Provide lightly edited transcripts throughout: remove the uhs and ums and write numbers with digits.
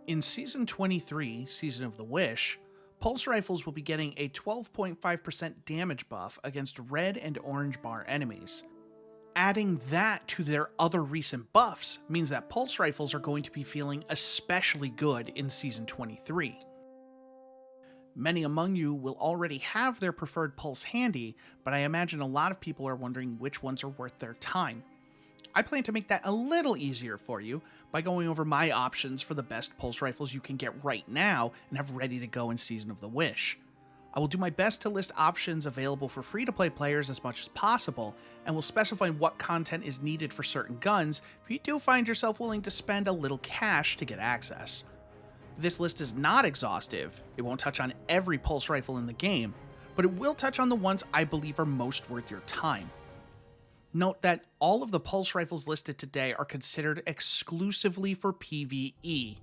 In Season 23, Season of the Wish, pulse rifles will be getting a 12.5% damage buff against red and orange bar enemies. Adding that to their other recent buffs means that pulse rifles are going to be feeling especially good in Season 23. Many among you will already have their preferred pulse handy, but I imagine a lot of people are wondering which ones are worth their time. I plan to make that a little easier for you by going over my options for the best pulse rifles you can get right now and have ready to go in Season of the Wish. I will do my best to list options available for free-to-play players as much as possible, and will specify what content is needed for certain guns if you do find yourself willing to spend a little cash to get access. This list is not exhaustive, it won't touch on every pulse rifle in the game, but it will touch on the ones I believe are most worth your time. Note that all of the pulse rifles listed today are considered exclusively for PvE.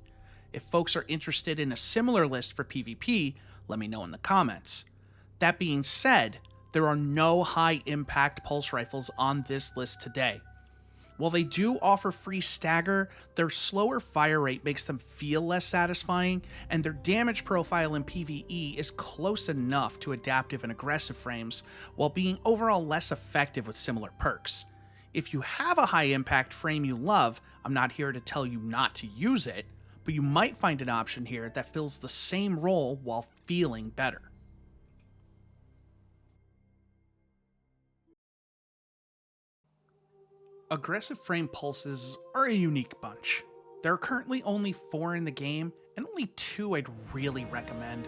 If folks are interested in a similar list for PvP, let me know in the comments. That being said, there are no high-impact pulse rifles on this list today. While they do offer free stagger, their slower fire rate makes them feel less satisfying, and their damage profile in PvE is close enough to adaptive and aggressive frames, while being overall less effective with similar perks. If you have a high-impact frame you love, I'm not here to tell you not to use it, but you might find an option here that fills the same role while feeling better. Aggressive frame pulses are a unique bunch. There are currently only 4 in the game, and only 2 I'd really recommend.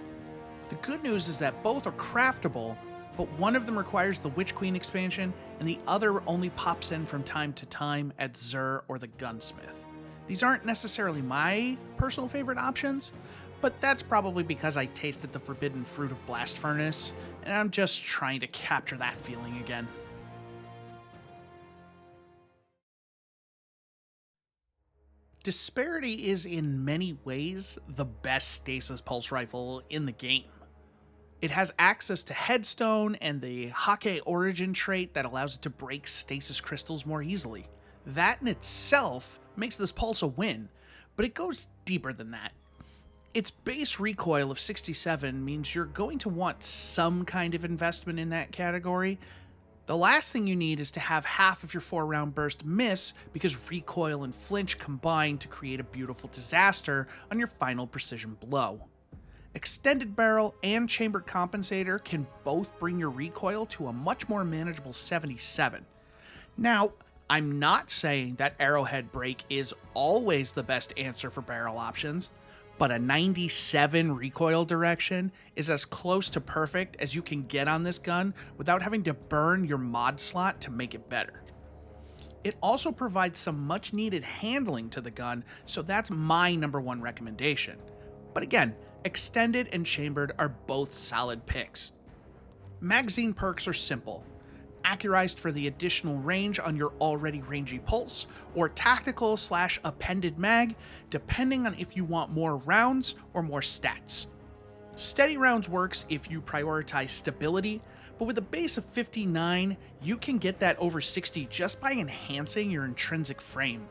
The good news is that both are craftable, but one of them requires the Witch Queen expansion, and the other only pops in from time to time at Xur or the Gunsmith. These aren't necessarily my personal favorite options, but that's probably because I tasted the forbidden fruit of Blast Furnace, and I'm just trying to capture that feeling again. Disparity is in many ways the best stasis pulse rifle in the game. It has access to Headstone and the Hake origin trait that allows it to break stasis crystals more easily. That in itself makes this pulse a win, but it goes deeper than that. Its base recoil of 67 means you're going to want some kind of investment in that category. The last thing you need is to have half of your 4-round burst miss because recoil and flinch combine to create a beautiful disaster on your final precision blow. Extended barrel and chambered compensator can both bring your recoil to a much more manageable 77. Now, I'm not saying that arrowhead break is always the best answer for barrel options, but a 97 recoil direction is as close to perfect as you can get on this gun without having to burn your mod slot to make it better. It also provides some much needed handling to the gun, so that's my number one recommendation. But again, extended and chambered are both solid picks. Magazine perks are simple. Accurized for the additional range on your already rangy pulse, or tactical/appended mag, depending on if you want more rounds or more stats. Steady rounds works if you prioritize stability, but with a base of 59, you can get that over 60 just by enhancing your intrinsic frame.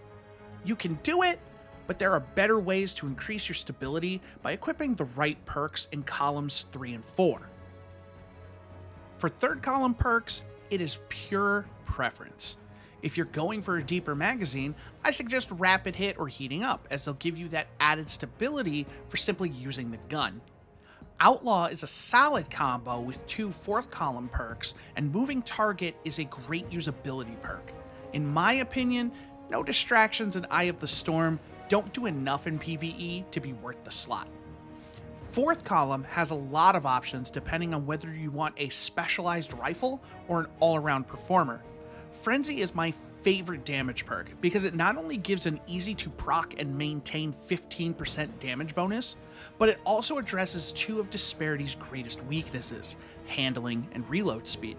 You can do it, but there are better ways to increase your stability by equipping the right perks in columns 3 and 4. For third column perks, it is pure preference. If you're going for a deeper magazine, I suggest Rapid Hit or Heating Up, as they'll give you that added stability for simply using the gun. Outlaw is a solid combo with 2 fourth column perks, and Moving Target is a great usability perk. In my opinion, no distractions and Eye of the Storm don't do enough in PvE to be worth the slot. Fourth column has a lot of options depending on whether you want a specialized rifle or an all-around performer. Frenzy is my favorite damage perk because it not only gives an easy to proc and maintain 15% damage bonus, but it also addresses 2 of Disparity's greatest weaknesses, handling and reload speed.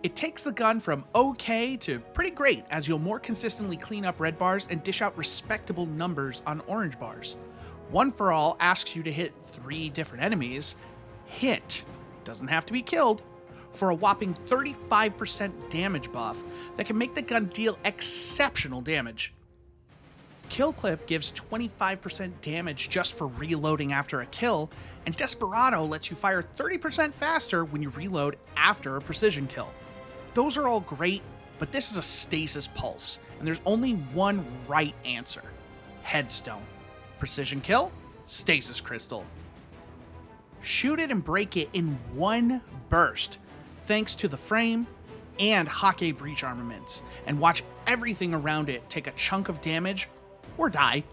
It takes the gun from okay to pretty great, as you'll more consistently clean up red bars and dish out respectable numbers on orange bars. One for All asks you to hit 3 different enemies, hit, doesn't have to be killed, for a whopping 35% damage buff that can make the gun deal exceptional damage. Kill Clip gives 25% damage just for reloading after a kill, and Desperado lets you fire 30% faster when you reload after a precision kill. Those are all great, but this is a stasis pulse, and there's only one right answer. Headstone. Precision kill, stasis crystal. Shoot it and break it in one burst, thanks to the frame and Hake breach armaments, and watch everything around it take a chunk of damage or die.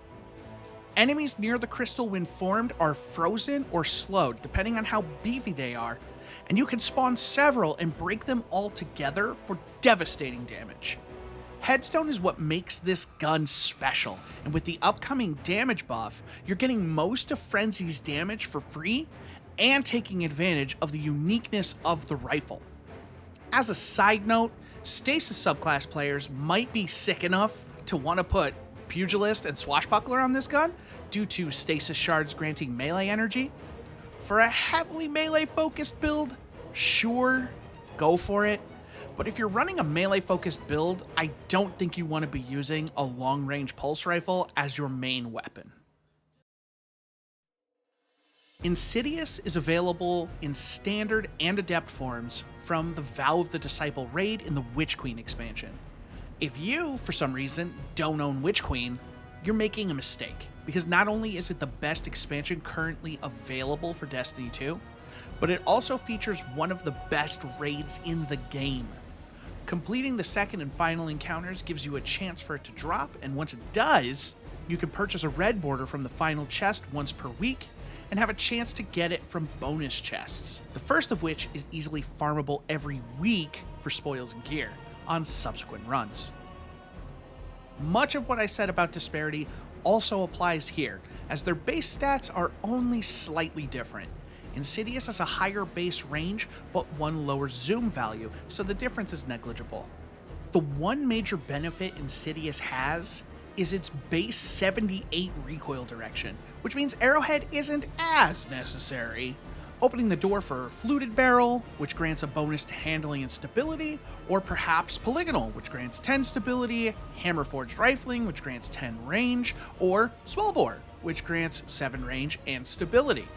Enemies near the crystal when formed are frozen or slowed, depending on how beefy they are, and you can spawn several and break them all together for devastating damage. Headstone is what makes this gun special, and with the upcoming damage buff, you're getting most of Frenzy's damage for free and taking advantage of the uniqueness of the rifle. As a side note, Stasis subclass players might be sick enough to want to put Pugilist and Swashbuckler on this gun due to Stasis shards granting melee energy. For a heavily melee focused build, sure, go for it. But if you're running a melee focused build, I don't think you want to be using a long range pulse rifle as your main weapon. Insidious is available in standard and adept forms from the Vow of the Disciple raid in the Witch Queen expansion. If you, for some reason, don't own Witch Queen, you're making a mistake, because not only is it the best expansion currently available for Destiny 2, but it also features one of the best raids in the game. Completing the second and final encounters gives you a chance for it to drop, and once it does, you can purchase a red border from the final chest once per week, and have a chance to get it from bonus chests, the first of which is easily farmable every week for spoils and gear on subsequent runs. Much of what I said about Disparity also applies here, as their base stats are only slightly different. Insidious has a higher base range, but one lower zoom value, so the difference is negligible. The one major benefit Insidious has is its base 78 recoil direction, which means Arrowhead isn't as necessary, opening the door for Fluted Barrel, which grants a bonus to handling and stability, or perhaps Polygonal, which grants 10 stability, Hammer-Forged Rifling, which grants 10 range, or Swellbore, which grants 7 range and stability.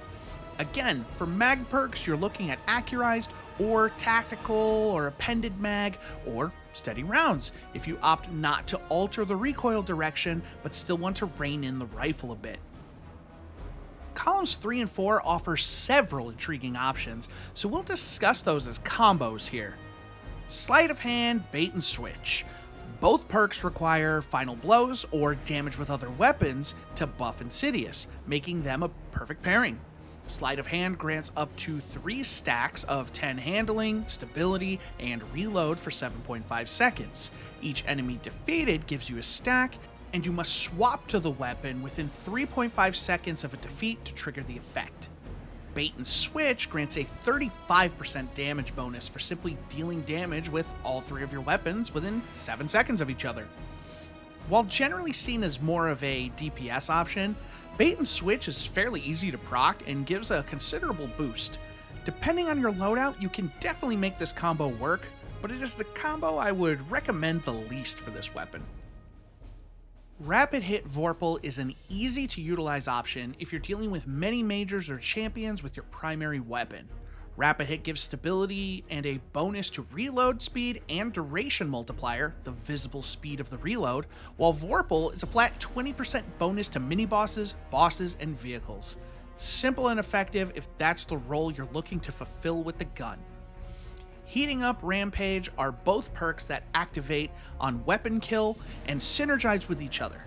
Again, for mag perks, you're looking at Accurized, or Tactical, or Appended Mag, or Steady Rounds, if you opt not to alter the recoil direction, but still want to rein in the rifle a bit. Columns 3 and 4 offer several intriguing options, so we'll discuss those as combos here. Sleight of Hand, Bait and Switch. Both perks require Final Blows or damage with other weapons to buff Insidious, making them a perfect pairing. Sleight of Hand grants up to 3 stacks of 10 handling, stability, and reload for 7.5 seconds. Each enemy defeated gives you a stack, and you must swap to the weapon within 3.5 seconds of a defeat to trigger the effect. Bait and Switch grants a 35% damage bonus for simply dealing damage with all 3 of your weapons within 7 seconds of each other. While generally seen as more of a DPS option, Bait and Switch is fairly easy to proc and gives a considerable boost. Depending on your loadout, you can definitely make this combo work, but it is the combo I would recommend the least for this weapon. Rapid Hit Vorpal is an easy to utilize option if you're dealing with many majors or champions with your primary weapon. Rapid Hit gives stability and a bonus to reload speed and duration multiplier, the visible speed of the reload, while Vorpal is a flat 20% bonus to mini-bosses, bosses, and vehicles. Simple and effective if that's the role you're looking to fulfill with the gun. Heating Up, Rampage are both perks that activate on weapon kill and synergize with each other.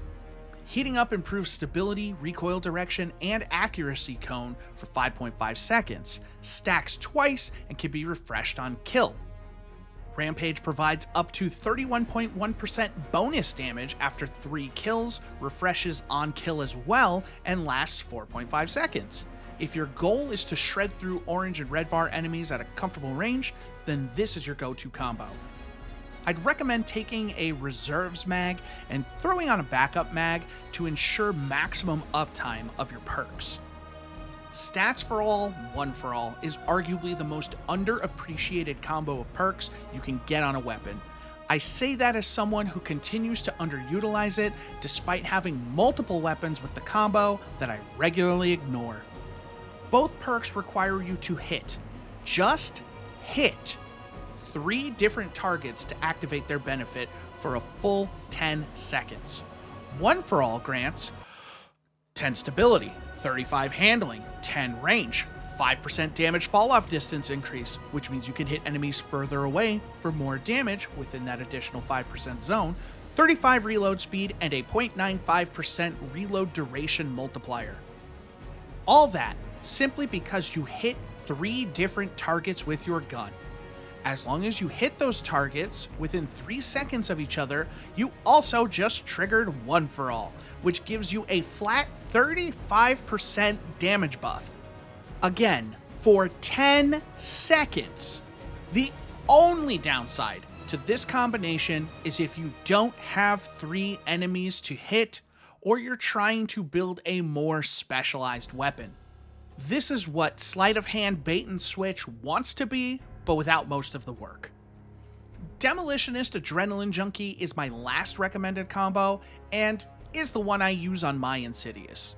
Heating Up improves stability, recoil direction, and accuracy cone for 5.5 seconds, stacks twice, and can be refreshed on kill. Rampage provides up to 31.1% bonus damage after 3 kills, refreshes on kill as well, and lasts 4.5 seconds. If your goal is to shred through orange and red bar enemies at a comfortable range, then this is your go-to combo. I'd recommend taking a reserves mag and throwing on a backup mag to ensure maximum uptime of your perks. Stats for All, One for All is arguably the most underappreciated combo of perks you can get on a weapon. I say that as someone who continues to underutilize it despite having multiple weapons with the combo that I regularly ignore. Both perks require you to hit, just hit, 3 different targets to activate their benefit for a full 10 seconds. One for All grants 10 stability, 35 handling, 10 range, 5% damage fall-off distance increase, which means you can hit enemies further away for more damage within that additional 5% zone, 35 reload speed, and a 0.95% reload duration multiplier. All that simply because you hit 3 different targets with your gun. As long as you hit those targets within 3 seconds of each other, you also just triggered One for All, which gives you a flat 35% damage buff. Again, for 10 seconds. The only downside to this combination is if you don't have 3 enemies to hit, or you're trying to build a more specialized weapon. This is what sleight of hand bait and switch wants to be, but without most of the work. Demolitionist Adrenaline Junkie is my last recommended combo, and is the one I use on my Insidious.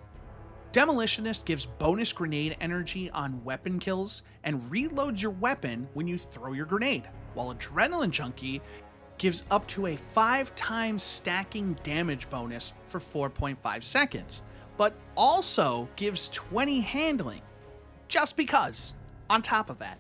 Demolitionist gives bonus grenade energy on weapon kills and reloads your weapon when you throw your grenade, while Adrenaline Junkie gives up to a 5 times stacking damage bonus for 4.5 seconds, but also gives 20 handling, just because, on top of that.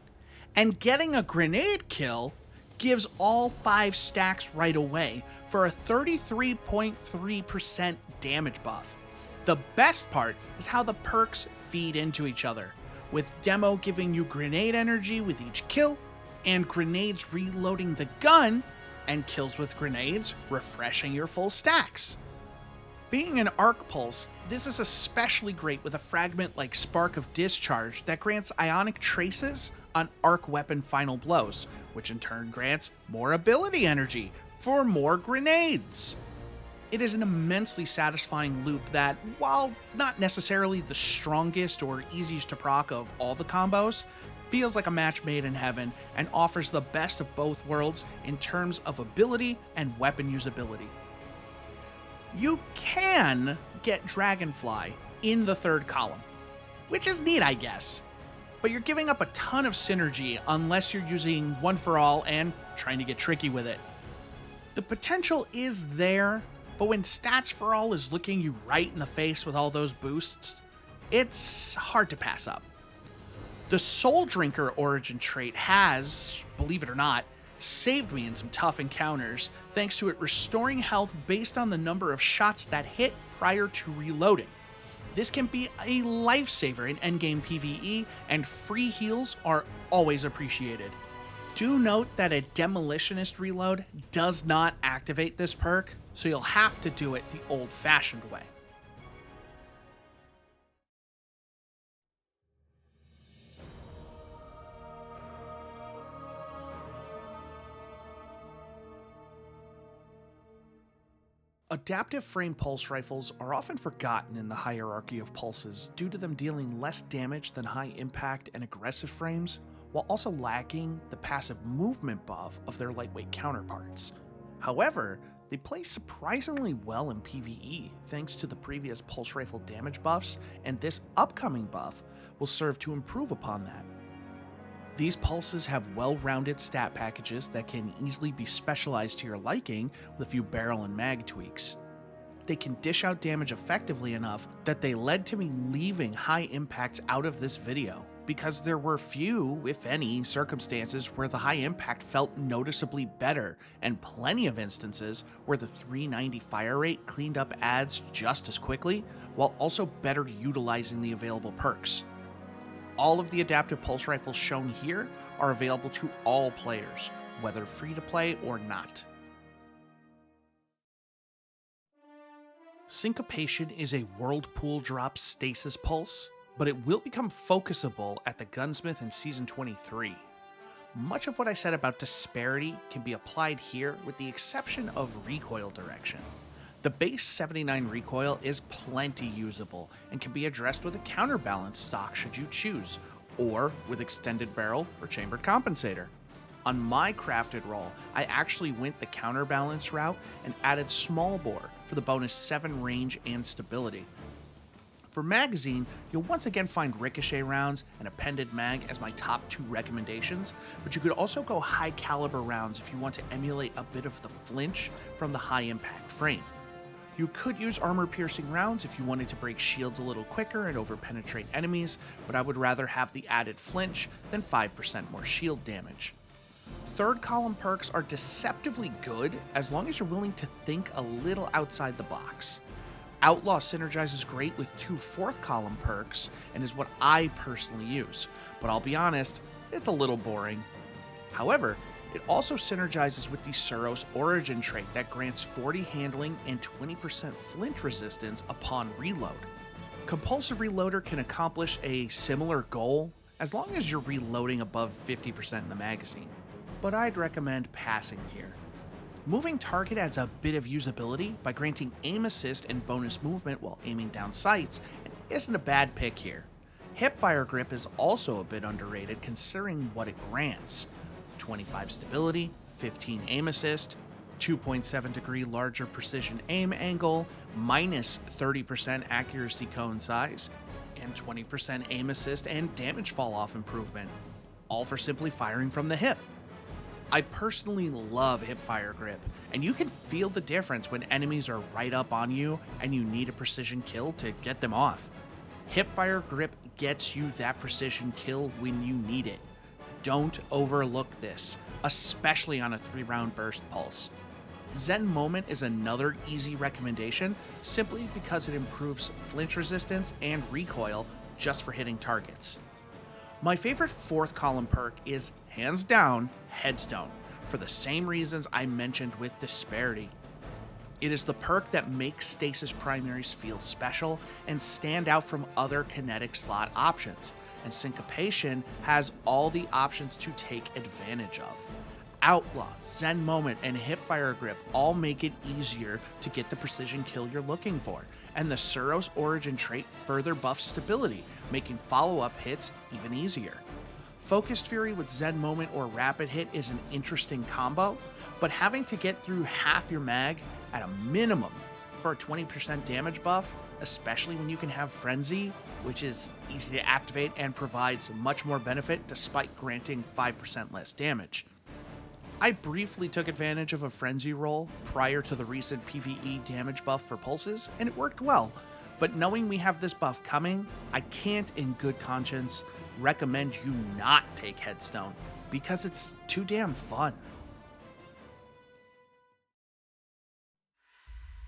And getting a grenade kill gives all 5 stacks right away for a 33.3% damage buff. The best part is how the perks feed into each other, with Demo giving you grenade energy with each kill, and grenades reloading the gun, and kills with grenades refreshing your full stacks. Being an arc pulse, this is especially great with a fragment like Spark of Discharge that grants ionic traces on arc weapon final blows, which in turn grants more ability energy for more grenades. It is an immensely satisfying loop that, while not necessarily the strongest or easiest to proc of all the combos, feels like a match made in heaven and offers the best of both worlds in terms of ability and weapon usability. You can get Dragonfly in the 3rd column, which is neat, I guess, but you're giving up a ton of synergy unless you're using One for All and trying to get tricky with it. The potential is there, but when Stats for All is looking you right in the face with all those boosts, it's hard to pass up. The Soul Drinker origin trait has, believe it or not, saved me in some tough encounters thanks to it restoring health based on the number of shots that hit prior to reloading. This can be a lifesaver in endgame PvE, and free heals are always appreciated. Do note that a Demolitionist reload does not activate this perk, so you'll have to do it the old-fashioned way. Adaptive frame pulse rifles are often forgotten in the hierarchy of pulses due to them dealing less damage than high impact and aggressive frames, while also lacking the passive movement buff of their lightweight counterparts. However, they play surprisingly well in PvE thanks to the previous pulse rifle damage buffs, and this upcoming buff will serve to improve upon that. These pulses have well-rounded stat packages that can easily be specialized to your liking with a few barrel and mag tweaks. They can dish out damage effectively enough that they led to me leaving high impacts out of this video, because there were few, if any, circumstances where the high impact felt noticeably better, and plenty of instances where the 390 fire rate cleaned up adds just as quickly, while also better utilizing the available perks. All of the adaptive pulse rifles shown here are available to all players, whether free to play or not. Syncopation is a Whirlpool drop stasis pulse, but it will become focusable at the Gunsmith in Season 23. Much of what I said about disparity can be applied here with the exception of recoil direction. The base 79 recoil is plenty usable and can be addressed with a counterbalance stock should you choose, or with extended barrel or chambered compensator. On my crafted roll, I actually went the counterbalance route and added small bore for the bonus 7 range and stability. For magazine, you'll once again find ricochet rounds and appended mag as my top 2 recommendations, but you could also go high caliber rounds if you want to emulate a bit of the flinch from the high impact frame. You could use armor piercing rounds if you wanted to break shields a little quicker and overpenetrate enemies, but I would rather have the added flinch than 5% more shield damage. Third column perks are deceptively good as long as you're willing to think a little outside the box. Outlaw synergizes great with 2 fourth column perks and is what I personally use, but I'll be honest, it's a little boring. However, it also synergizes with the Suros origin trait that grants 40 handling and 20% flint resistance upon reload. Compulsive Reloader can accomplish a similar goal as long as you're reloading above 50% in the magazine, but I'd recommend passing here. Moving Target adds a bit of usability by granting aim assist and bonus movement while aiming down sights, and isn't a bad pick here. Hipfire Grip is also a bit underrated considering what it grants. 25 stability, 15 aim assist, 2.7 degree larger precision aim angle, minus 30% accuracy cone size, and 20% aim assist and damage fall off improvement, all for simply firing from the hip. I personally love Hipfire Grip, and you can feel the difference when enemies are right up on you and you need a precision kill to get them off. Hipfire Grip gets you that precision kill when you need it. Don't overlook this, especially on a 3-round burst pulse. Zen Moment is another easy recommendation simply because it improves flinch resistance and recoil just for hitting targets. My favorite fourth column perk is, hands down, Headstone, for the same reasons I mentioned with Disparity. It is the perk that makes stasis primaries feel special and stand out from other kinetic slot options, and Syncopation has all the options to take advantage of. Outlaw, Zen Moment, and Hipfire Grip all make it easier to get the precision kill you're looking for, and the Suros origin trait further buffs stability, making follow-up hits even easier. Focused Fury with Zen Moment or Rapid Hit is an interesting combo, but having to get through half your mag at a minimum for a 20% damage buff, especially when you can have Frenzy, which is easy to activate and provides much more benefit despite granting 5% less damage. I briefly took advantage of a Frenzy roll prior to the recent PvE damage buff for pulses, and it worked well, but knowing we have this buff coming, I can't in good conscience recommend you not take Headstone, because it's too damn fun.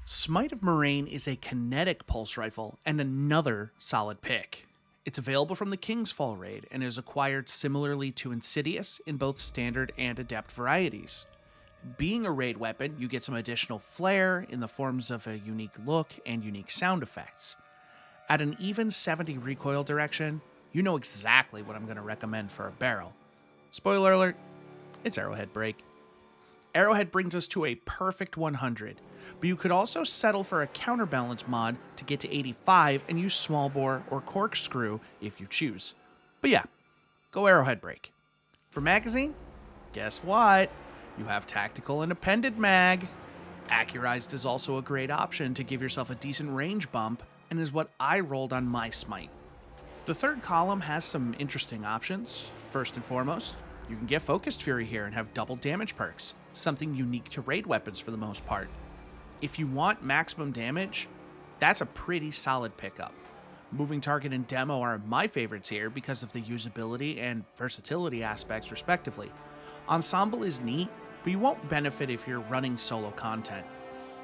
Smite of Moraine is a kinetic pulse rifle and another solid pick. It's available from the King's Fall raid and is acquired similarly to Insidious in both standard and adept varieties. Being a raid weapon, you get some additional flair in the forms of a unique look and unique sound effects. At an even 70 recoil direction, you know exactly what I'm going to recommend for a barrel. Spoiler alert, it's Arrowhead Break. Arrowhead brings us to a perfect 100, but you could also settle for a counterbalance mod to get to 85 and use small bore or corkscrew if you choose. But yeah, go Arrowhead Break. For magazine, guess what? You have tactical and appended mag. Accurized is also a great option to give yourself a decent range bump and is what I rolled on my Smite. The third column has some interesting options. First and foremost, you can get Focused Fury here and have double damage perks, something unique to raid weapons for the most part. If you want maximum damage, that's a pretty solid pickup. Moving Target and Demo are my favorites here because of the usability and versatility aspects respectively. Ensemble is neat, but you won't benefit if you're running solo content.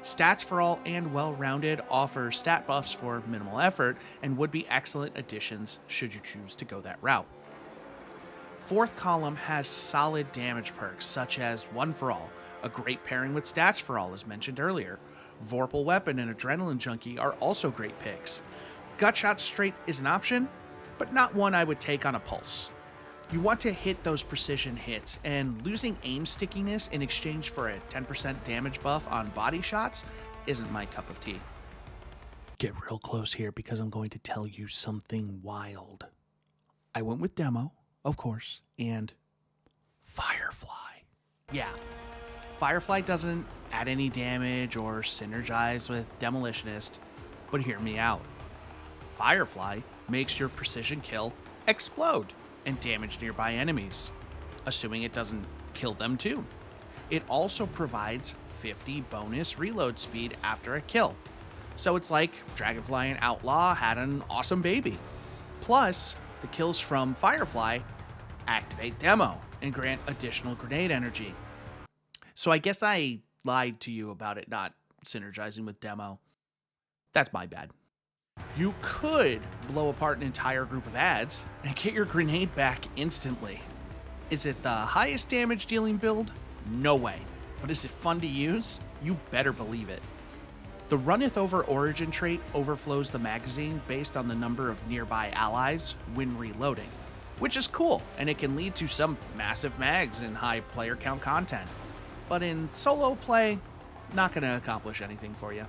Stats for All and Well-Rounded offer stat buffs for minimal effort and would be excellent additions should you choose to go that route. Fourth column has solid damage perks such as One for All, a great pairing with Stats for All as mentioned earlier. Vorpal Weapon and Adrenaline Junkie are also great picks. Gutshot Straight is an option, but not one I would take on a pulse. You want to hit those precision hits, and losing aim stickiness in exchange for a 10% damage buff on body shots isn't my cup of tea. Get real close here because I'm going to tell you something wild. I went with Demo, of course, and Firefly. Yeah, Firefly doesn't add any damage or synergize with Demolitionist, but hear me out. Firefly makes your precision kill explode and damage nearby enemies, assuming it doesn't kill them too. It also provides 50 bonus reload speed after a kill. So it's like Dragonfly and Outlaw had an awesome baby. Plus, the kills from Firefly activate Demo and grant additional grenade energy. So I guess I lied to you about it not synergizing with Demo. That's my bad. You could blow apart an entire group of ads and get your grenade back instantly. Is it the highest damage dealing build? No way. But is it fun to use? You better believe it. The Runneth Over Origin trait overflows the magazine based on the number of nearby allies when reloading, which is cool, and it can lead to some massive mags and high player count content. But in solo play, not going to accomplish anything for you.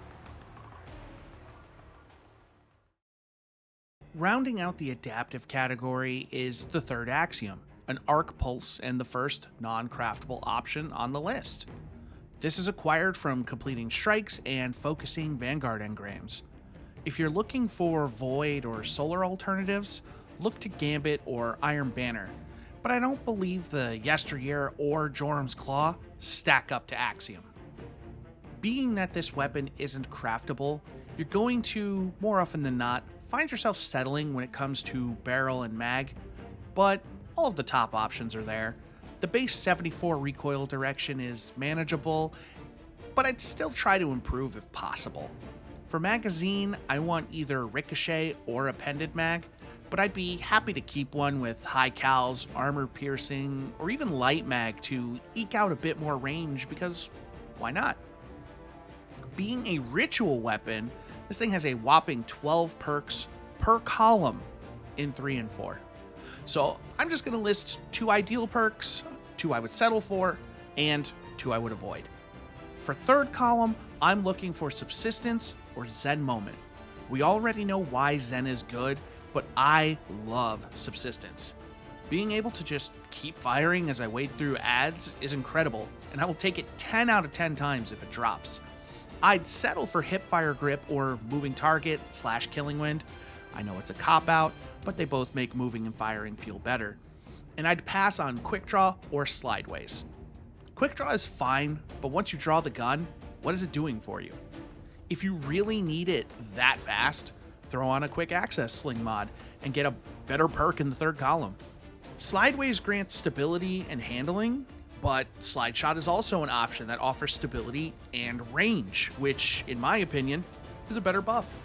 Rounding out the adaptive category is the third axiom, an arc pulse and the first non-craftable option on the list. This is acquired from completing strikes and focusing Vanguard engrams. If you're looking for Void or Solar alternatives, look to Gambit or Iron Banner, but I don't believe the Yesteryear or Jorum's Claw stack up to Axiom. Being that this weapon isn't craftable, you're going to, more often than not, find yourself settling when it comes to barrel and mag, but all of the top options are there. The base 74 recoil direction is manageable, but I'd still try to improve if possible. For magazine, I want either ricochet or appended mag, but I'd be happy to keep one with high cals, armor piercing, or even light mag to eke out a bit more range because why not? Being a ritual weapon, this thing has a whopping 12 perks per column in 3 and 4. So I'm just going to list 2 ideal perks, 2 I would settle for, and 2 I would avoid. For third column, I'm looking for Subsistence or Zen Moment. We already know why Zen is good, but I love Subsistence. Being able to just keep firing as I wade through ads is incredible, and I will take it 10 out of 10 times if it drops. I'd settle for Hipfire Grip or Moving Target / Killing Wind. I know it's a cop-out, but they both make moving and firing feel better. And I'd pass on Quick Draw or Slideways. Quick Draw is fine, but once you draw the gun, what is it doing for you? If you really need it that fast, throw on a Quick Access Sling mod and get a better perk in the third column. Slideways grants stability and handling, but Slide Shot is also an option that offers stability and range, which, in my opinion, is a better buff.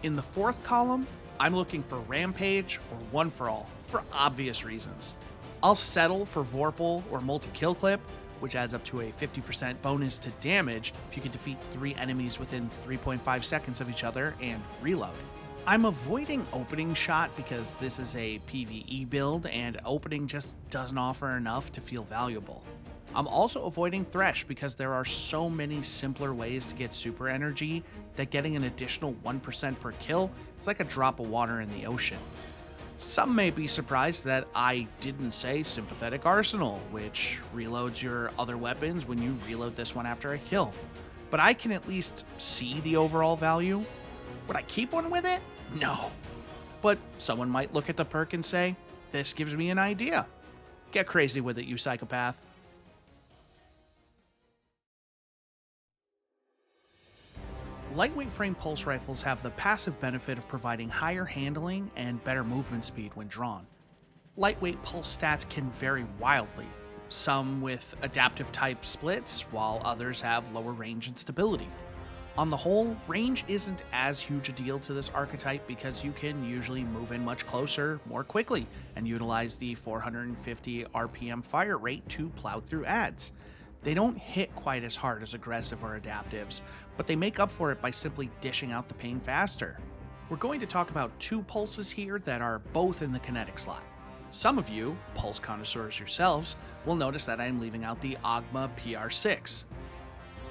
In the fourth column, I'm looking for Rampage or One for All, for obvious reasons. I'll settle for Vorpal or Multi-Kill Clip, which adds up to a 50% bonus to damage if you can defeat 3 enemies within 3.5 seconds of each other and reload. I'm avoiding Opening Shot because this is a PvE build and opening just doesn't offer enough to feel valuable. I'm also avoiding Thresh because there are so many simpler ways to get super energy that getting an additional 1% per kill is like a drop of water in the ocean. Some may be surprised that I didn't say Sympathetic Arsenal, which reloads your other weapons when you reload this one after a kill. But I can at least see the overall value. Would I keep one with it? No. But someone might look at the perk and say, this gives me an idea. Get crazy with it, you psychopath. Lightweight frame pulse rifles have the passive benefit of providing higher handling and better movement speed when drawn. Lightweight pulse stats can vary wildly, some with adaptive type splits, while others have lower range and stability. On the whole, range isn't as huge a deal to this archetype because you can usually move in much closer more quickly and utilize the 450 RPM fire rate to plow through ads. They don't hit quite as hard as aggressive or adaptives, but they make up for it by simply dishing out the pain faster. We're going to talk about 2 pulses here that are both in the kinetic slot. Some of you, pulse connoisseurs yourselves, will notice that I'm leaving out the Ogma PR6.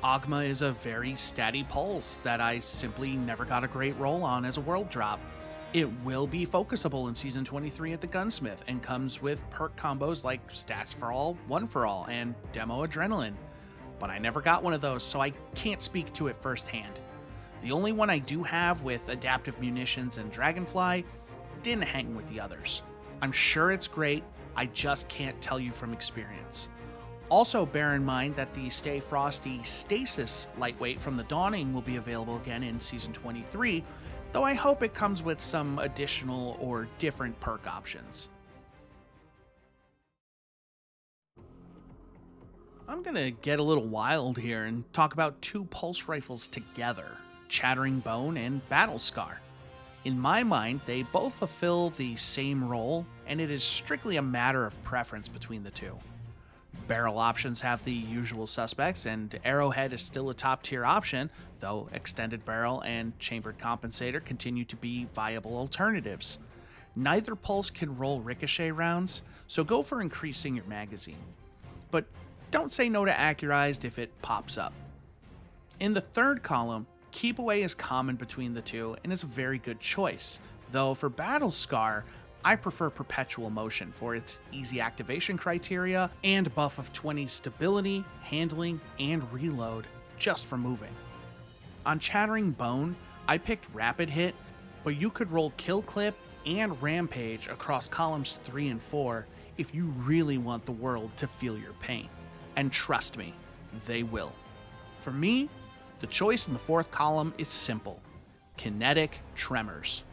Ogma is a very statty pulse that I simply never got a great roll on as a world drop. It will be focusable in Season 23 at the Gunsmith and comes with perk combos like Stats for All, One for All, and Demo Adrenaline. But I never got one of those, so I can't speak to it firsthand. The only one I do have with Adaptive Munitions and Dragonfly didn't hang with the others. I'm sure it's great, I just can't tell you from experience. Also bear in mind that the Stay Frosty Stasis lightweight from the Dawning will be available again in Season 23, though I hope it comes with some additional or different perk options. I'm gonna get a little wild here and talk about two pulse rifles together, Chattering Bone and Battle Scar. In my mind, they both fulfill the same role, and it is strictly a matter of preference between the two. Barrel options have the usual suspects, and Arrowhead is still a top tier option, though Extended Barrel and Chambered Compensator continue to be viable alternatives. Neither pulse can roll ricochet rounds, so go for increasing your magazine. But don't say no to Accurized if it pops up. In the third column, Keep Away is common between the two and is a very good choice, though for Battle Scar, I prefer Perpetual Motion for its easy activation criteria and buff of 20 stability, handling, and reload just for moving. On Chattering Bone, I picked Rapid Hit, but you could roll Kill Clip and Rampage across columns 3 and 4 if you really want the world to feel your pain. And trust me, they will. For me, the choice in the fourth column is simple: Kinetic Tremors.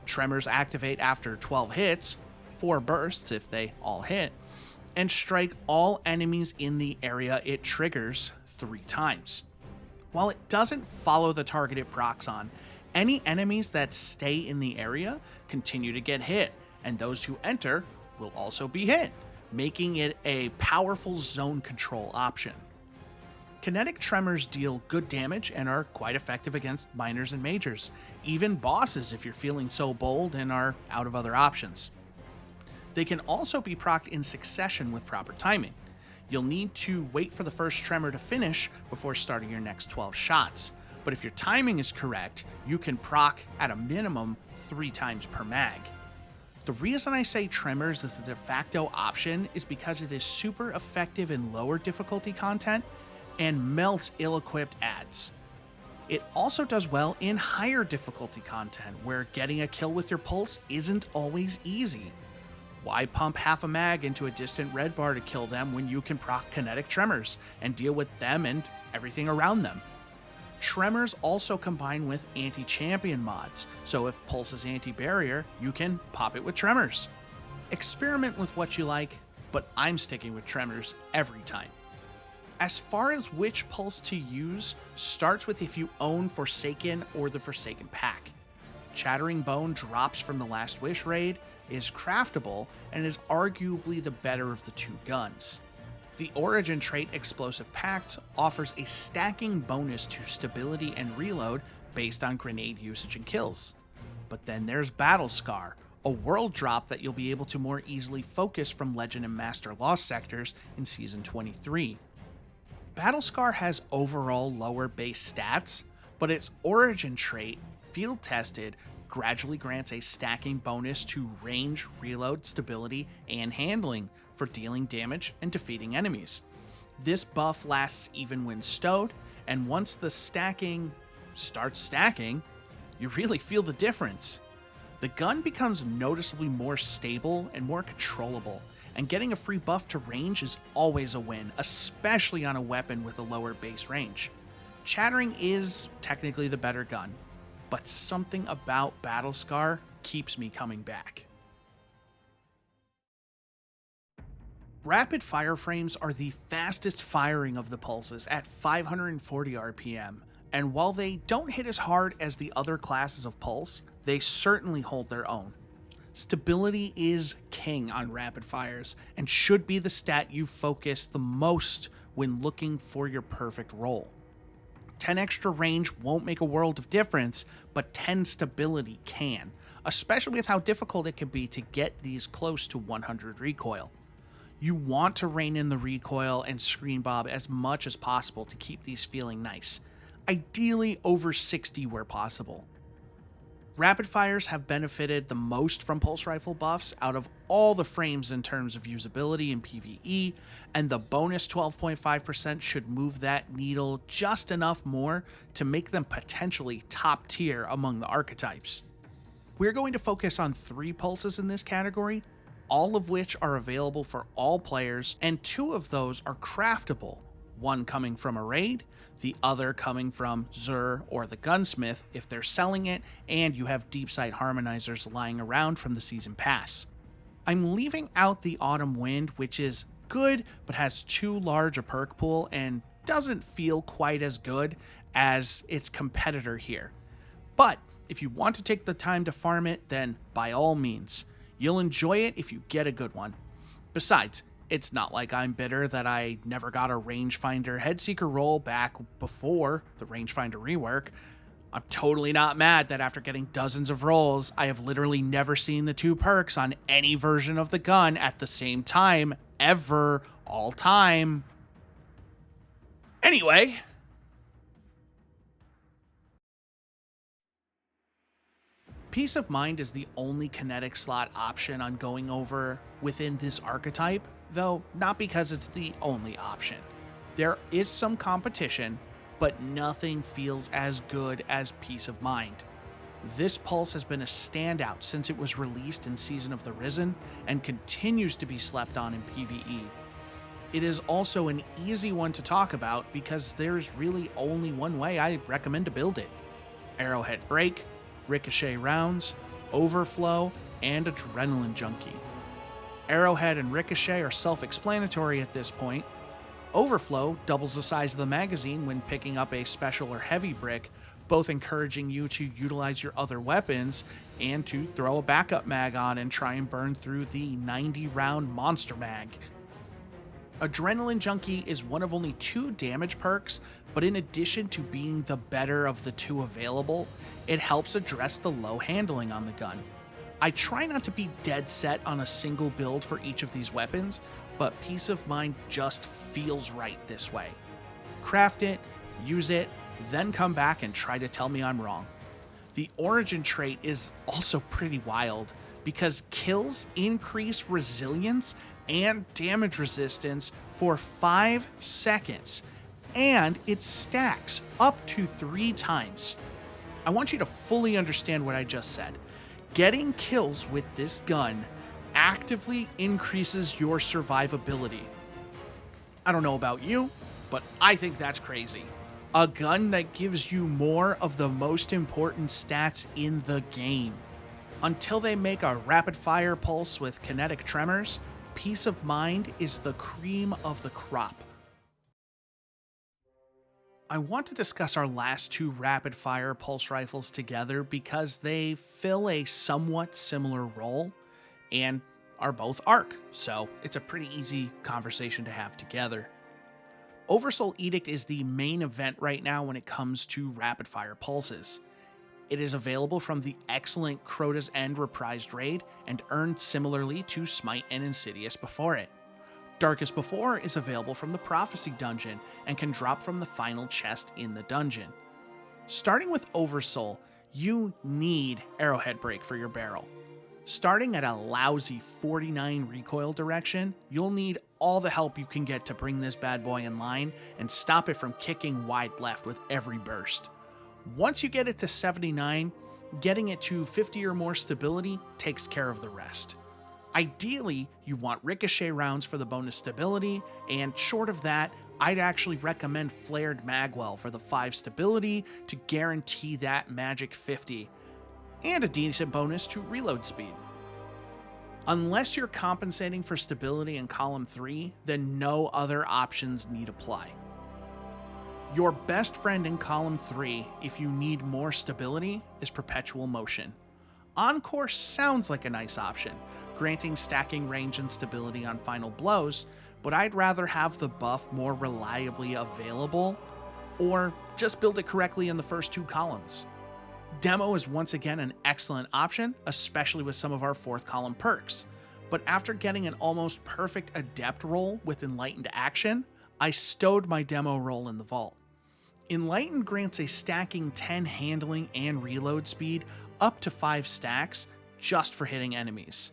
Tremors activate after 12 hits, 4 bursts if they all hit, and strike all enemies in the area it triggers 3 times. While it doesn't follow the target it procs on, any enemies that stay in the area continue to get hit, and those who enter will also be hit, making it a powerful zone control option. Kinetic Tremors deal good damage and are quite effective against minors and majors, even bosses if you're feeling so bold and are out of other options. They can also be procced in succession with proper timing. You'll need to wait for the first tremor to finish before starting your next 12 shots, but if your timing is correct, you can proc at a minimum 3 times per mag. The reason I say Tremors is the de facto option is because it is super effective in lower difficulty content and melts ill-equipped adds. It also does well in higher difficulty content, where getting a kill with your pulse isn't always easy. Why pump half a mag into a distant red bar to kill them when you can proc Kinetic Tremors and deal with them and everything around them? Tremors also combine with anti-champion mods, so if pulse is anti-barrier, you can pop it with Tremors. Experiment with what you like, but I'm sticking with Tremors every time. As far as which pulse to use, starts with if you own Forsaken or the Forsaken pack. Chattering Bone drops from the Last Wish raid, is craftable, and is arguably the better of the two guns. The Origin trait Explosive Pact offers a stacking bonus to stability and reload based on grenade usage and kills. But then there's Battle Scar, a world drop that you'll be able to more easily focus from Legend and Master Lost sectors in Season 23. Battle Scar has overall lower base stats, but its Origin trait, field tested, gradually grants a stacking bonus to range, reload, stability, and handling for dealing damage and defeating enemies. This buff lasts even when stowed, and once the stacking starts stacking, you really feel the difference. The gun becomes noticeably more stable and more controllable, and getting a free buff to range is always a win, especially on a weapon with a lower base range. Chattering is technically the better gun, but something about Battle Scar keeps me coming back. Rapid fire frames are the fastest firing of the pulses at 540 RPM, and while they don't hit as hard as the other classes of pulse, they certainly hold their own. Stability is king on rapid fires and should be the stat you focus the most when looking for your perfect roll. 10 extra range won't make a world of difference, but 10 stability can, especially with how difficult it can be to get these close to 100 recoil. You want to rein in the recoil and screen bob as much as possible to keep these feeling nice, ideally over 60 where possible. Rapid fires have benefited the most from pulse rifle buffs out of all the frames in terms of usability in PvE, and the bonus 12.5% should move that needle just enough more to make them potentially top tier among the archetypes. We're going to focus on 3 pulses in this category, all of which are available for all players, and 2 of those are craftable, one coming from a raid, the other coming from Xur or the gunsmith if they're selling it, and you have deep sight harmonizers lying around from the season pass. I'm leaving out the Autumn Wind, which is good but has too large a perk pool and doesn't feel quite as good as its competitor here. But if you want to take the time to farm it, then by all means, you'll enjoy it if you get a good one. Besides, it's not like I'm bitter that I never got a rangefinder headseeker roll back before the rangefinder rework. I'm totally not mad that after getting dozens of rolls, I have literally never seen the 2 perks on any version of the gun at the same time, ever, all time. Anyway, Peace of Mind is the only kinetic slot option I'm going over within this archetype, though not because it's the only option. There is some competition, but nothing feels as good as Peace of Mind. This pulse has been a standout since it was released in Season of the Risen and continues to be slept on in PvE. It is also an easy one to talk about because there's really only one way I recommend to build it: Arrowhead Break, Ricochet Rounds, Overflow, and Adrenaline Junkie. Arrowhead and Ricochet are self-explanatory at this point. Overflow doubles the size of the magazine when picking up a special or heavy brick, both encouraging you to utilize your other weapons and to throw a backup mag on and try and burn through the 90-round monster mag. Adrenaline Junkie is one of only 2 damage perks, but in addition to being the better of the 2 available, it helps address the low handling on the gun. I try not to be dead set on a single build for each of these weapons, but Peace of Mind just feels right this way. Craft it, use it, then come back and try to tell me I'm wrong. The origin trait is also pretty wild, because kills increase resilience and damage resistance for 5 seconds, and it stacks up to 3 times. I want you to fully understand what I just said. Getting kills with this gun actively increases your survivability. I don't know about you, but I think that's crazy. A gun that gives you more of the most important stats in the game. Until they make a rapid fire pulse with kinetic tremors, Peace of Mind is the cream of the crop. I want to discuss our last 2 rapid fire pulse rifles together because they fill a somewhat similar role and are both ARC, so it's a pretty easy conversation to have together. Oversoul Edict is the main event right now when it comes to rapid fire pulses. It is available from the excellent Crota's End reprised raid and earned similarly to Smite and Insidious before it. Darkest Before is available from the Prophecy dungeon and can drop from the final chest in the dungeon. Starting with Oversoul, you need Arrowhead Break for your barrel. Starting at a lousy 49 recoil direction, you'll need all the help you can get to bring this bad boy in line and stop it from kicking wide left with every burst. Once you get it to 79, getting it to 50 or more stability takes care of the rest. Ideally, you want ricochet rounds for the bonus stability, and short of that, I'd actually recommend Flared Magwell for the 5 stability to guarantee that magic 50, and a decent bonus to reload speed. Unless you're compensating for stability in column 3, then no other options need apply. Your best friend in column 3, if you need more stability, is Perpetual Motion. Encore sounds like a nice option, granting stacking range and stability on final blows, but I'd rather have the buff more reliably available, or just build it correctly in the first 2 columns. Demo is once again an excellent option, especially with some of our 4th column perks, but after getting an almost perfect Adept roll with Enlightened Action, I stowed my demo roll in the vault. Enlightened grants a stacking 10 handling and reload speed up to 5 stacks just for hitting enemies.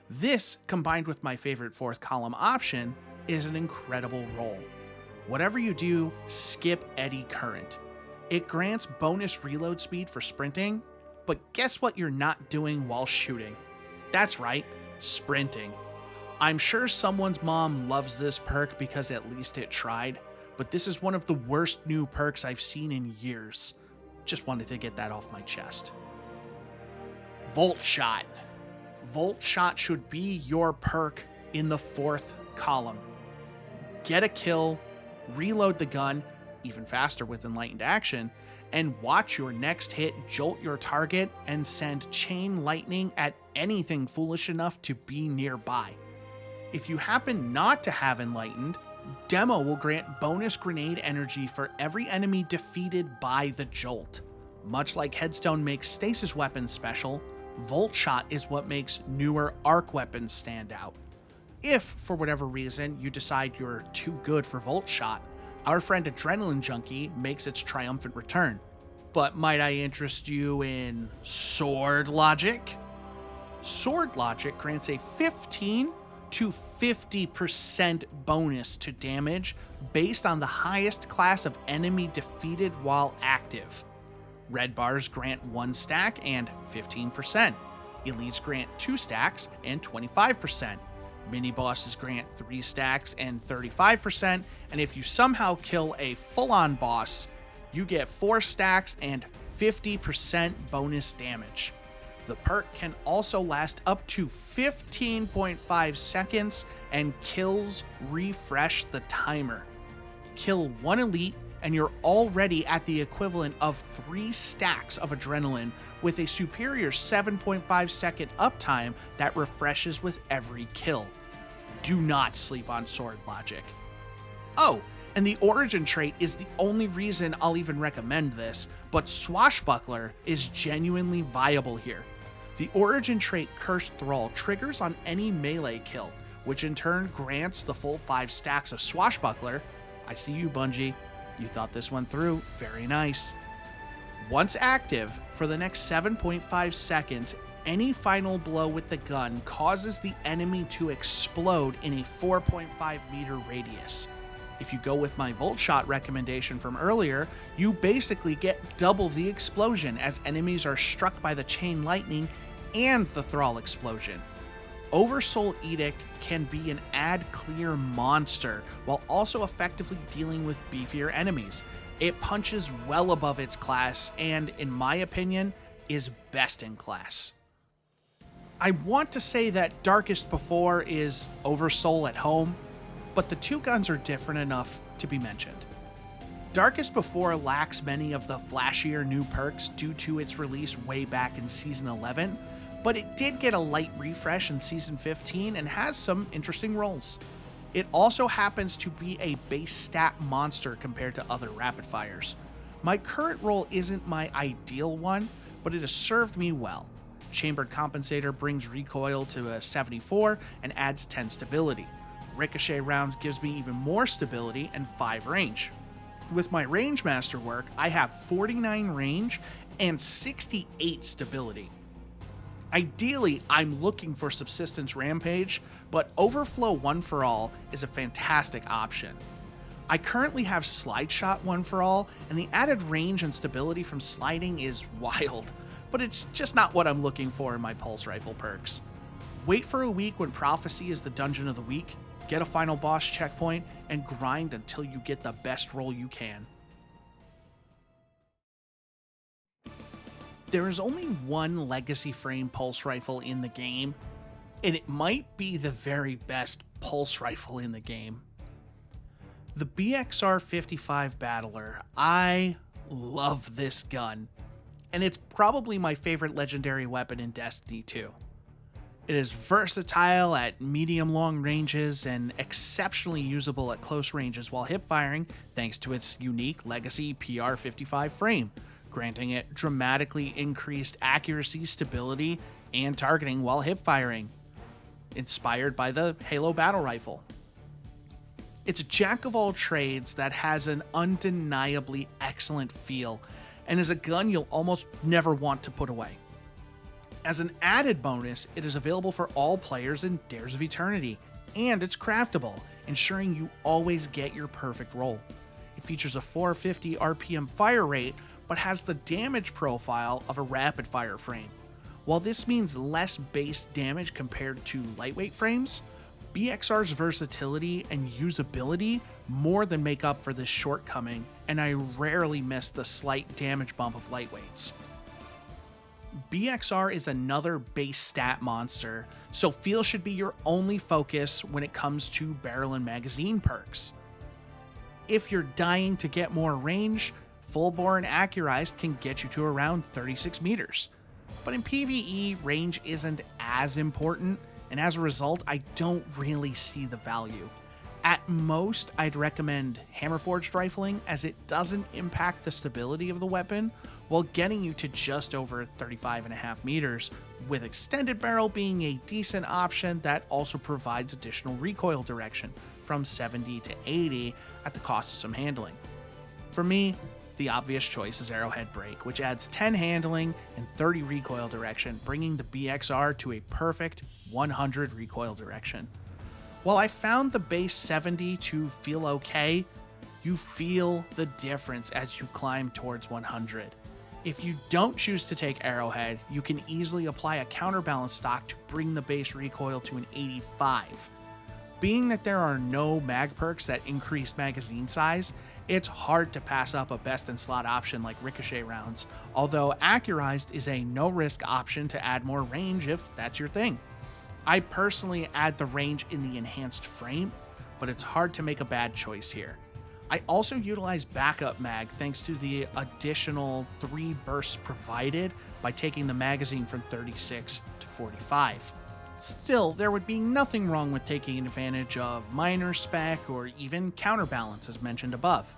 This, combined with my favorite 4th column option, is an incredible roll. Whatever you do, skip Eddy Current. It grants bonus reload speed for sprinting, but guess what you're not doing while shooting? That's right, sprinting. I'm sure someone's mom loves this perk because at least it tried, but this is one of the worst new perks I've seen in years. Just wanted to get that off my chest. Volt Shot. Volt Shot should be your perk in the 4th column. Get a kill, reload the gun, even faster with Enlightened Action, and watch your next hit jolt your target and send chain lightning at anything foolish enough to be nearby. If you happen not to have Enlightened, Demo will grant bonus grenade energy for every enemy defeated by the jolt. Much like Headstone makes stasis weapons special, Volt Shot is what makes newer arc weapons stand out. If, for whatever reason, you decide you're too good for Volt Shot, our friend Adrenaline Junkie makes its triumphant return. But might I interest you in Sword Logic? Sword Logic grants a 15 to 50% bonus to damage based on the highest class of enemy defeated while active. Red bars grant 1 stack and 15%. Elites grant 2 stacks and 25%. Mini bosses grant 3 stacks and 35%. And if you somehow kill a full-on boss, you get 4 stacks and 50% bonus damage. The perk can also last up to 15.5 seconds and kills refresh the timer. Kill 1 elite and you're already at the equivalent of 3 stacks of adrenaline with a superior 7.5 second uptime that refreshes with every kill. Do not sleep on Sword Logic. Oh, and the origin trait is the only reason I'll even recommend this, but Swashbuckler is genuinely viable here. The origin trait Cursed Thrall triggers on any melee kill, which in turn grants the full 5 stacks of Swashbuckler. I see you, Bungie. You thought this one through. Very nice. Once active, for the next 7.5 seconds, any final blow with the gun causes the enemy to explode in a 4.5 meter radius. If you go with my Volt Shot recommendation from earlier, you basically get double the explosion as enemies are struck by the chain lightning and the Thrall explosion. Oversoul Edict can be an ad clear monster while also effectively dealing with beefier enemies. It punches well above its class and, in my opinion, is best in class. I want to say that Darkest Before is Oversoul at home, but the two guns are different enough to be mentioned. Darkest Before lacks many of the flashier new perks due to its release way back in Season 11, but it did get a light refresh in Season 15 and has some interesting rolls. It also happens to be a base stat monster compared to other rapid fires. My current roll isn't my ideal one, but it has served me well. Chambered Compensator brings recoil to a 74 and adds 10 stability. Ricochet rounds gives me even more stability and 5 range. With my Range Master work, I have 49 range and 68 stability. Ideally, I'm looking for Subsistence Rampage, but Overflow 1 for All is a fantastic option. I currently have Slide Shot 1 for All, and the added range and stability from sliding is wild, but it's just not what I'm looking for in my Pulse Rifle perks. Wait for a week when Prophecy is the Dungeon of the Week, get a final boss checkpoint, and grind until you get the best roll you can. There is only one Legacy Frame Pulse Rifle in the game, and it might be the very best Pulse Rifle in the game. The BXR-55 Battler. I love this gun, and it's probably my favorite legendary weapon in Destiny 2. It is versatile at medium-long ranges and exceptionally usable at close ranges while hip firing thanks to its unique Legacy PR-55 frame, granting it dramatically increased accuracy, stability, and targeting while hip firing, inspired by the Halo Battle Rifle. It's a jack of all trades that has an undeniably excellent feel and is a gun you'll almost never want to put away. As an added bonus, it is available for all players in Dares of Eternity, and it's craftable, ensuring you always get your perfect roll. It features a 450 RPM fire rate, but has the damage profile of a rapid fire frame. While this means less base damage compared to lightweight frames, BXR's versatility and usability more than make up for this shortcoming, and I rarely miss the slight damage bump of lightweights. BXR is another base stat monster, so feel should be your only focus when it comes to barrel and magazine perks. If you're dying to get more range, full bore and accurized can get you to around 36 meters. But in PvE, range isn't as important, and as a result, I don't really see the value. At most, I'd recommend hammer-forged rifling, as it doesn't impact the stability of the weapon, while getting you to just over 35.5 meters, with extended barrel being a decent option that also provides additional recoil direction, from 70 to 80 at the cost of some handling. For me, the obvious choice is Arrowhead Break, which adds 10 handling and 30 recoil direction, bringing the BXR to a perfect 100 recoil direction. While I found the base 70 to feel okay, you feel the difference as you climb towards 100. If you don't choose to take Arrowhead, you can easily apply a counterbalance stock to bring the base recoil to an 85. Being that there are no mag perks that increase magazine size, it's hard to pass up a best in slot option like ricochet rounds, although accurized is a no risk option to add more range if that's your thing. I personally add the range in the enhanced frame, but it's hard to make a bad choice here. I also utilize backup mag thanks to the additional 3 bursts provided by taking the magazine from 36 to 45. Still, there would be nothing wrong with taking advantage of minor spec or even counterbalance as mentioned above.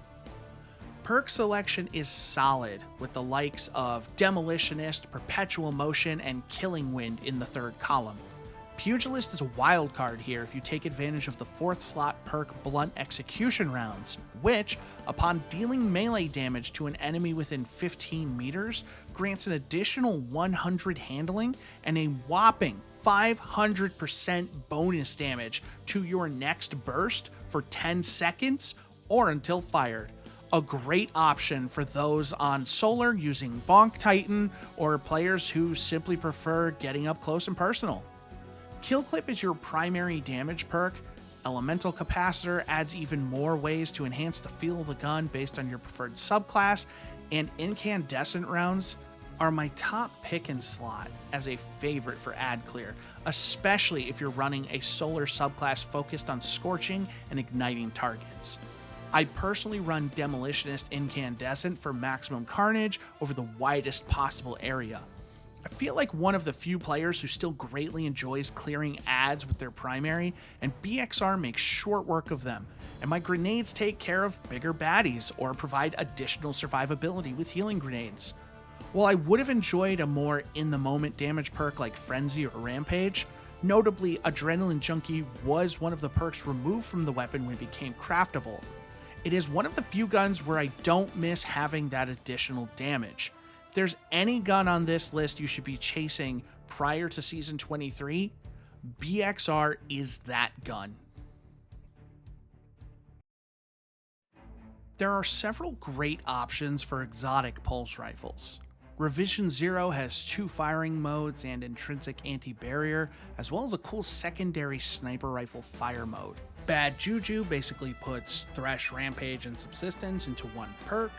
Perk selection is solid with the likes of Demolitionist, Perpetual Motion, and Killing Wind in the 3rd column. Pugilist is a wild card here if you take advantage of the 4th slot perk Blunt Execution Rounds, which, upon dealing melee damage to an enemy within 15 meters, grants an additional 100 handling and a whopping 500% bonus damage to your next burst for 10 seconds or until fired. A great option for those on Solar using Bonk Titan or players who simply prefer getting up close and personal. Kill Clip is your primary damage perk. Elemental Capacitor adds even more ways to enhance the feel of the gun based on your preferred subclass, and Incandescent Rounds are my top pick and slot as a favorite for ad clear, especially if you're running a Solar subclass focused on scorching and igniting targets. I personally run Demolitionist Incandescent for maximum carnage over the widest possible area. I feel like one of the few players who still greatly enjoys clearing ads with their primary, and BXR makes short work of them, and my grenades take care of bigger baddies or provide additional survivability with healing grenades. While I would have enjoyed a more in-the-moment damage perk like Frenzy or Rampage, notably Adrenaline Junkie was one of the perks removed from the weapon when it became craftable. It is one of the few guns where I don't miss having that additional damage. If there's any gun on this list you should be chasing prior to Season 23, BXR is that gun. There are several great options for exotic pulse rifles. Revision Zero has 2 firing modes and intrinsic anti-barrier, as well as a cool secondary sniper rifle fire mode. Bad Juju basically puts Thresh, Rampage, and Subsistence into one perk.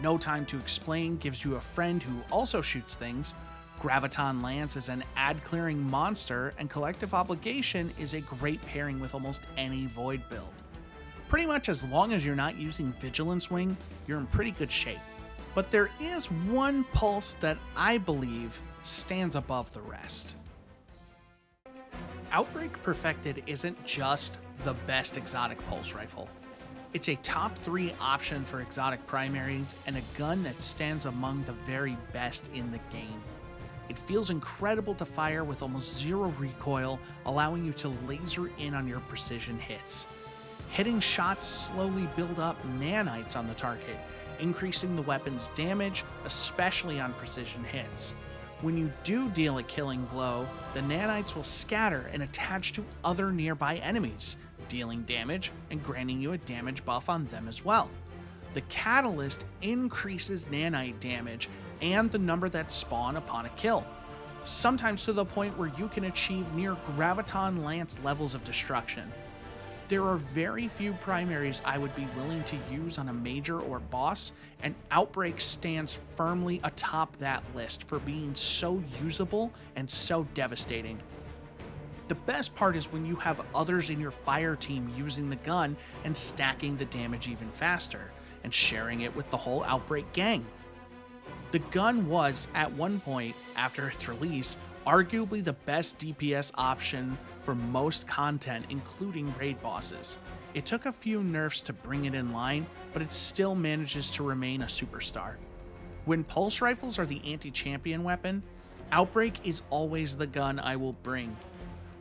No Time to Explain gives you a friend who also shoots things. Graviton Lance is an ad-clearing monster, and Collective Obligation is a great pairing with almost any Void build. Pretty much as long as you're not using Vigilance Wing, you're in pretty good shape. But there is one pulse that I believe stands above the rest. Outbreak Perfected isn't just the best exotic pulse rifle. It's a top 3 option for exotic primaries and a gun that stands among the very best in the game. It feels incredible to fire with almost zero recoil, allowing you to laser in on your precision hits. Hitting shots slowly build up nanites on the target, increasing the weapon's damage, especially on precision hits. When you do deal a killing blow, the nanites will scatter and attach to other nearby enemies, dealing damage and granting you a damage buff on them as well. The catalyst increases nanite damage and the number that spawn upon a kill, sometimes to the point where you can achieve near graviton lance levels of destruction. There are very few primaries I would be willing to use on a major or boss, and Outbreak stands firmly atop that list for being so usable and so devastating. The best part is when you have others in your fire team using the gun and stacking the damage even faster, and sharing it with the whole Outbreak gang. The gun was, at one point after its release, arguably the best DPS option for most content, including raid bosses. It took a few nerfs to bring it in line, but it still manages to remain a superstar. When pulse rifles are the anti-champion weapon, Outbreak is always the gun I will bring.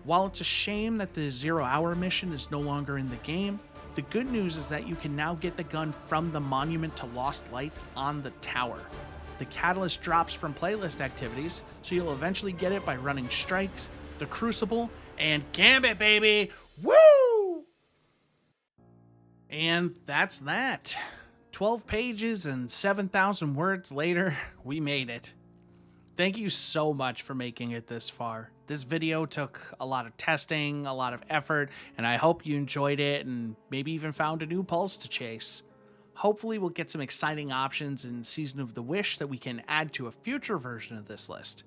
While it's a shame that the 0-hour mission is no longer in the game, the good news is that you can now get the gun from the Monument to Lost Lights on the tower. The catalyst drops from playlist activities, so you'll eventually get it by running strikes, the Crucible, and Gambit, baby! Woo! And that's that. 12 pages and 7,000 words later, we made it. Thank you so much for making it this far. This video took a lot of testing, a lot of effort, and I hope you enjoyed it and maybe even found a new pulse to chase. Hopefully we'll get some exciting options in Season of the Wish that we can add to a future version of this list.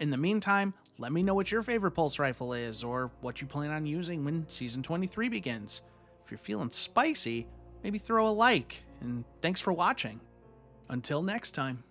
In the meantime, let me know what your favorite pulse rifle is or what you plan on using when Season 23 begins. If you're feeling spicy, maybe throw a like, and thanks for watching. Until next time.